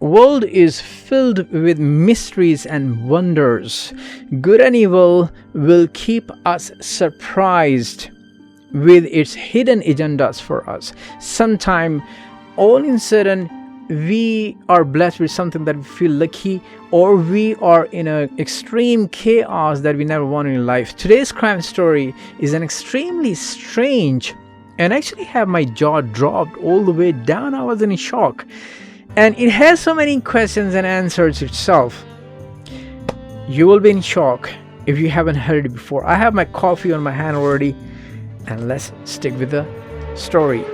world is filled with mysteries and wonders. Good and evil will keep us surprised with its hidden agendas for us. Sometime, all in sudden, we are blessed with something that we feel lucky, or we are in an extreme chaos that we never wanted in life. Today's crime story is an extremely strange, and actually have my jaw dropped all the way down. I was in shock. And it has so many questions and answers itself. You will be in shock if you haven't heard it before. I have my coffee on my hand already, and let's stick with the story.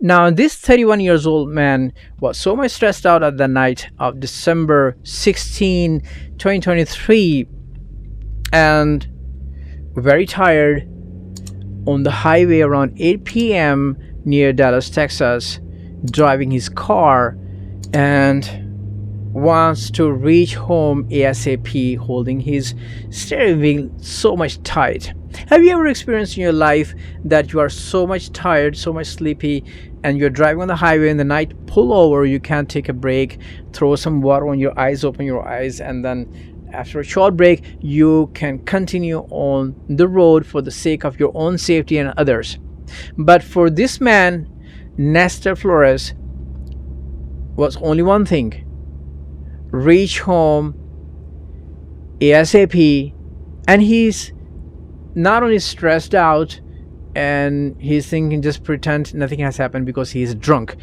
Now, this 31 years old man was so much stressed out at the night of December 16, 2023, and very tired on the highway around 8 p.m. near Dallas, Texas, driving his car, and wants to reach home ASAP, holding his steering wheel so much tight. Have you ever experienced in your life that you are so much tired, so much sleepy, and you're driving on the highway in the night, pull over, you can't take a break, throw some water on your eyes, open your eyes, and then after a short break, you can continue on the road for the sake of your own safety and others. But for this man, Nestor Flores, was only one thing: reach home ASAP. And he's not only stressed out, and he's thinking just pretend nothing has happened because he's drunk,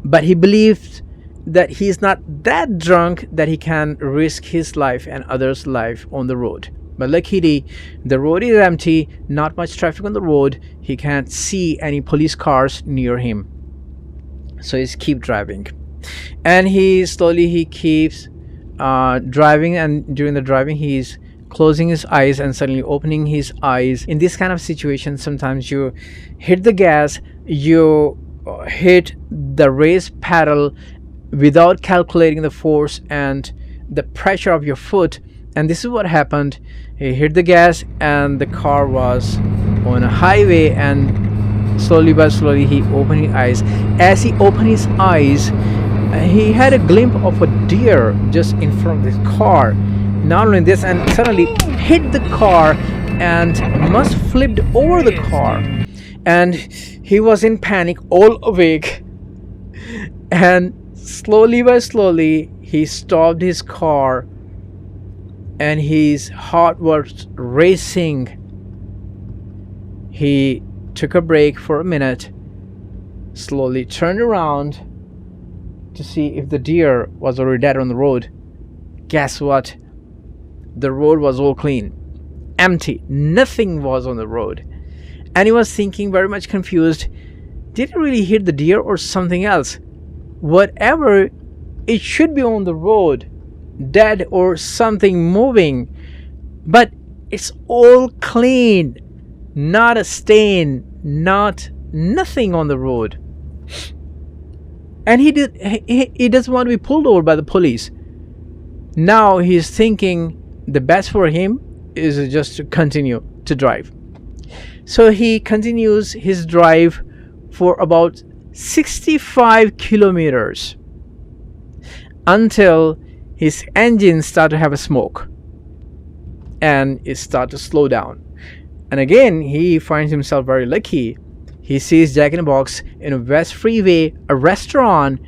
but he believes that he's not that drunk that he can risk his life and others' life on the road. But luckily, the road is empty, not much traffic on the road. He can't see any police cars near him, so he's keep driving, and he keeps driving. And during the driving, he's closing his eyes and suddenly opening his eyes. In this kind of situation, sometimes you hit the gas, you hit the race pedal without calculating the force and the pressure of your foot, and this is what happened. He hit the gas and the car was on a highway, and slowly but slowly he opened his eyes. As he opened his eyes, he had a glimpse of a deer just in front of his car. Not only this, and suddenly hit the car and must flipped over the car, and he was in panic, all awake, and slowly by slowly he stopped his car, and his heart was racing. He took a break for a minute, slowly turned around to see if the deer was already dead on the road. Guess what? The road was all clean, empty, nothing was on the road. And he was thinking, very much confused, did he really hit the deer or something else? Whatever, it should be on the road, dead or something moving, but it's all clean, not a stain, nothing on the road. And he doesn't want to be pulled over by the police. Now he's thinking the best for him is just to continue to drive. So he continues his drive for about 65 kilometers until his engine start to have a smoke and it start to slow down. And again, he finds himself very lucky. He sees Jack in the Box in a West Freeway, a restaurant,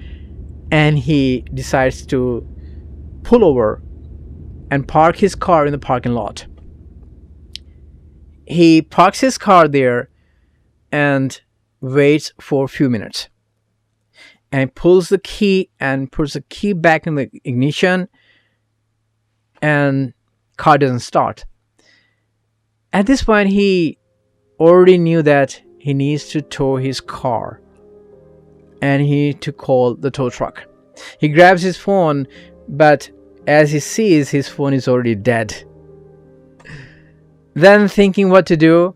and he decides to pull over and park his car in the parking lot. He parks his car there and waits for a few minutes, and pulls the key and puts the key back in the ignition, and car doesn't start. At this point, he already knew that he needs to tow his car, and he need to call the tow truck. He grabs his phone, but as he sees, his phone is already dead. Then, thinking what to do,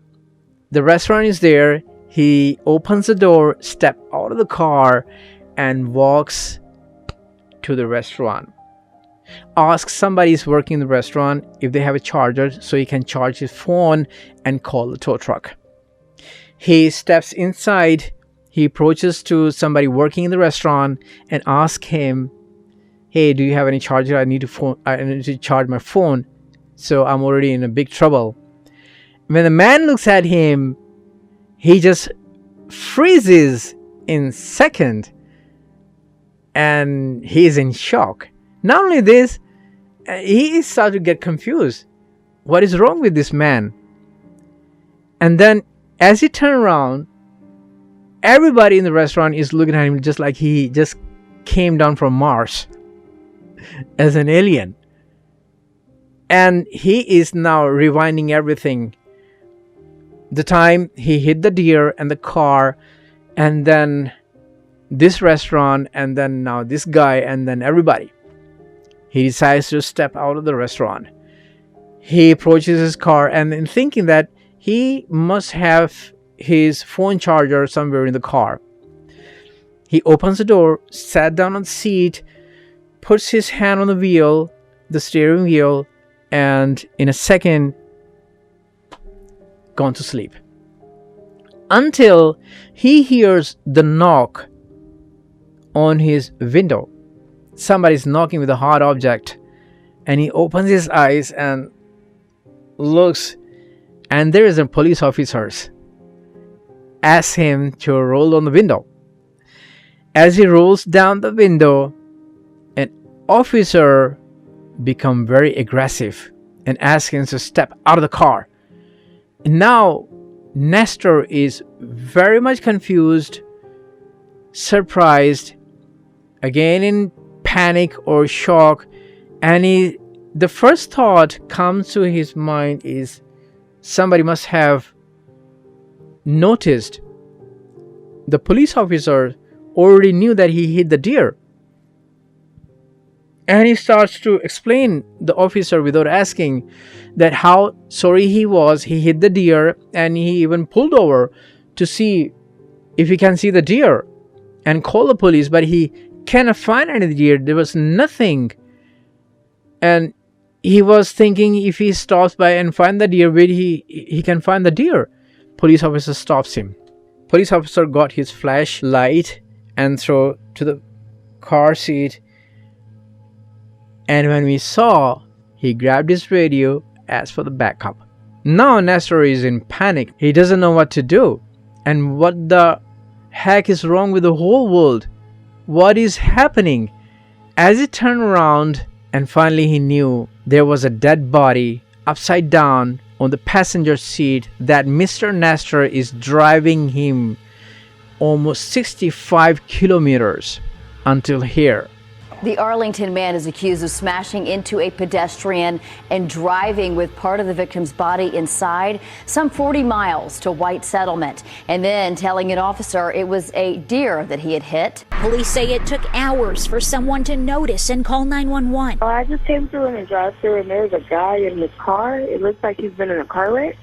the restaurant is there. He opens the door, steps out of the car, and walks to the restaurant. Ask somebody who's working in the restaurant if they have a charger so he can charge his phone and call the tow truck. He steps inside. He approaches to somebody working in the restaurant and asks him, "Hey, do you have any charger? I need to charge my phone. So I'm already in a big trouble." When the man looks at him, he just freezes in second and he's in shock. Not only this, he starts to get confused. What is wrong with this man? And then as he turns around, everybody in the restaurant is looking at him just like he just came down from Mars as an alien. And he is now rewinding everything. The time he hit the deer and the car, and then this restaurant, and then now this guy, and then everybody. He decides to step out of the restaurant. He approaches his car and in thinking that he must have his phone charger somewhere in the car. He opens the door, sat down on the seat, puts his hand on the wheel, the steering wheel, and in a second gone to sleep, until he hears the knock on his window. Somebody's knocking with a hard object, and he opens his eyes and looks, and there is a police officer. Asks him to roll on the window. As he rolls down the window, an officer become very aggressive and asks him to step out of the car. And now Nestor is very much confused, surprised, again in panic or shock, and the first thought comes to his mind is somebody must have noticed. The police officer already knew that he hit the deer, and he starts to explain the officer without asking that how sorry he was. He hit the deer, and he even pulled over to see if he can see the deer and call the police, but he cannot find any deer. There was nothing, and he was thinking if he stops by and find the deer, where he can find the deer. Police officer stops him. Police officer got his flashlight and throw to the car seat, and when we saw, he grabbed his radio, asked for the backup. Now Nestor is in panic. He doesn't know what to do, and what the heck is wrong with the whole world? What is happening? As he turned around, and finally he knew there was a dead body upside down on the passenger seat, that Mr. Nestor is driving him almost 65 kilometers until here. The Arlington man is accused of smashing into a pedestrian and driving with part of the victim's body inside some 40 miles to White Settlement, and then telling an officer it was a deer that he had hit. Police say it took hours for someone to notice and call 911. I just came through in the drive-thru and there's a guy in his car. It looks like he's been in a car wreck.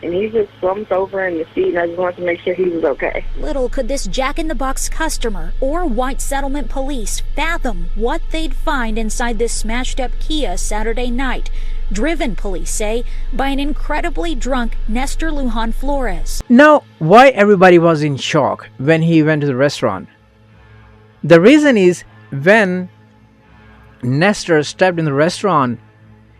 And he just slumped over in the seat, and I just wanted to make sure he was okay. Little could this Jack-in-the-Box customer or White Settlement police fathom what they'd find inside this smashed-up Kia Saturday night, driven, police say, by an incredibly drunk Nestor Lujan Flores. Now, why everybody was in shock when he went to the restaurant? The reason is when Nestor stepped in the restaurant,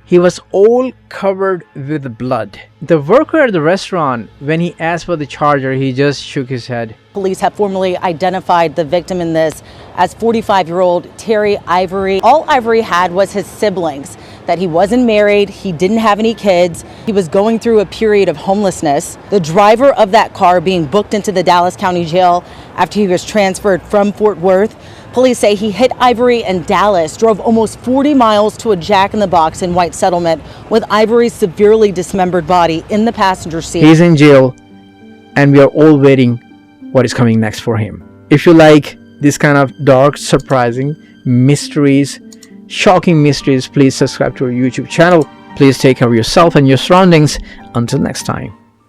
he was all covered with blood. The worker at the restaurant, when he asked for the charger, he just shook his head. Police have formally identified the victim in this as 45-year-old Terry Ivory. All Ivory had was his siblings, that he wasn't married, he didn't have any kids, he was going through a period of homelessness. The driver of that car being booked into the Dallas County Jail after he was transferred from Fort Worth. Police say he hit Ivory in Dallas, drove almost 40 miles to a Jack-in-the-Box in White Settlement with Ivory's severely dismembered body in the passenger seat. He's in jail, and we are all waiting what is coming next for him. If you like this kind of dark, surprising mysteries, shocking mysteries, please subscribe to our YouTube channel. Please take care of yourself and your surroundings. Until next time.